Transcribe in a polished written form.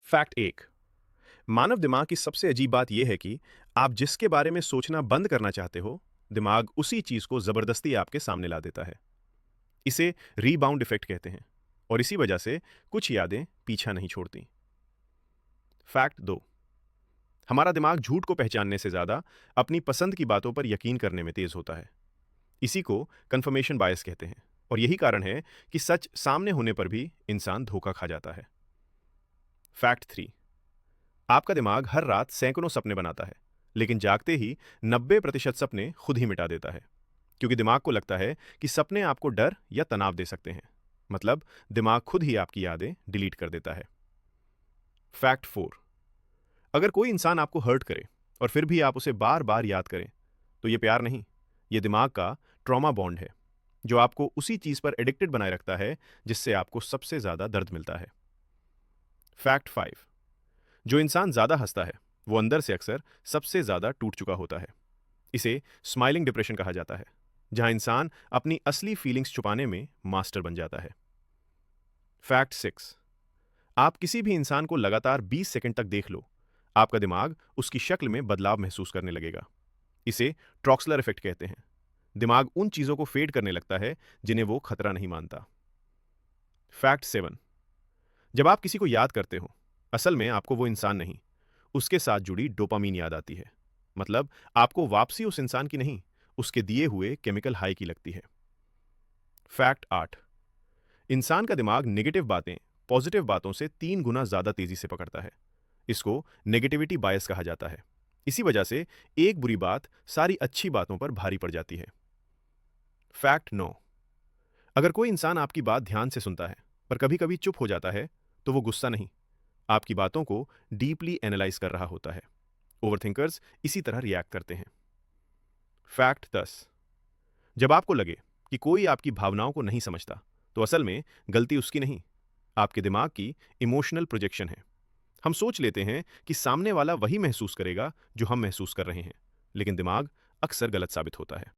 Fact एक, मानव दिमाग की सबसे अजीब बात यह है कि आप जिसके बारे में सोचना बंद करना चाहते हो, दिमाग उसी चीज को जबरदस्ती आपके सामने ला देता है। इसे रीबाउंड इफेक्ट कहते हैं और इसी वजह से कुछ यादें पीछा नहीं छोड़ती। फैक्ट दो, हमारा दिमाग झूठ को पहचानने से ज्यादा अपनी पसंद की बातों पर यकीन करने में तेज होता है। इसी को कंफर्मेशन बायस कहते हैं और यही कारण है कि सच सामने होने पर भी इंसान धोखा खा जाता है। फैक्ट थ्री, आपका दिमाग हर रात सैकड़ों सपने बनाता है, लेकिन जागते ही 90% सपने खुद ही मिटा देता है, क्योंकि दिमाग को लगता है कि सपने आपको डर या तनाव दे सकते हैं। मतलब दिमाग खुद ही आपकी यादें डिलीट कर देता है। फैक्ट फोर, अगर कोई इंसान आपको हर्ट करे और फिर भी आप उसे बार बार याद करें, तो ये प्यार नहीं, ये दिमाग का ट्रॉमा बॉन्ड है, जो आपको उसी चीज पर एडिक्टेड बनाए रखता है जिससे आपको सबसे ज्यादा दर्द मिलता है। फैक्ट फाइव, जो इंसान ज्यादा हंसता है वो अंदर से अक्सर सबसे ज्यादा टूट चुका होता है। इसे स्माइलिंग डिप्रेशन कहा जाता है, जहां इंसान अपनी असली फीलिंग्स छुपाने में मास्टर बन जाता है। फैक्ट सिक्स, आप किसी भी इंसान को लगातार 20 सेकंड तक देख लो, आपका दिमाग उसकी शक्ल में बदलाव महसूस करने लगेगा। इसे ट्रॉक्सलर इफेक्ट कहते हैं। दिमाग उन चीजों को फेड करने लगता है जिन्हें वो खतरा नहीं मानता। फैक्ट सेवन, जब आप किसी को याद करते हो, असल में आपको वो इंसान नहीं, उसके साथ जुड़ी डोपामीन याद आती है। मतलब आपको वापसी उस इंसान की नहीं, उसके दिए हुए केमिकल हाई की लगती है। फैक्ट आठ, इंसान का दिमाग नेगेटिव बातें पॉजिटिव बातों से 3 गुना ज्यादा तेजी से पकड़ता है। इसको नेगेटिविटी बायस कहा जाता है। इसी वजह से एक बुरी बात सारी अच्छी बातों पर भारी पड़ जाती है। फैक्ट नौ, अगर कोई इंसान आपकी बात ध्यान से सुनता है पर कभी कभी चुप हो जाता है, तो वो गुस्सा नहीं, आपकी बातों को डीपली एनालाइज कर रहा होता है। ओवरथिंकर्स इसी तरह रिएक्ट करते हैं। फैक्ट 10, जब आपको लगे कि कोई आपकी भावनाओं को नहीं समझता, तो असल में गलती उसकी नहीं, आपके दिमाग की इमोशनल प्रोजेक्शन है। हम सोच लेते हैं कि सामने वाला वही महसूस करेगा जो हम महसूस कर रहे हैं, लेकिन दिमाग अक्सर गलत साबित होता है।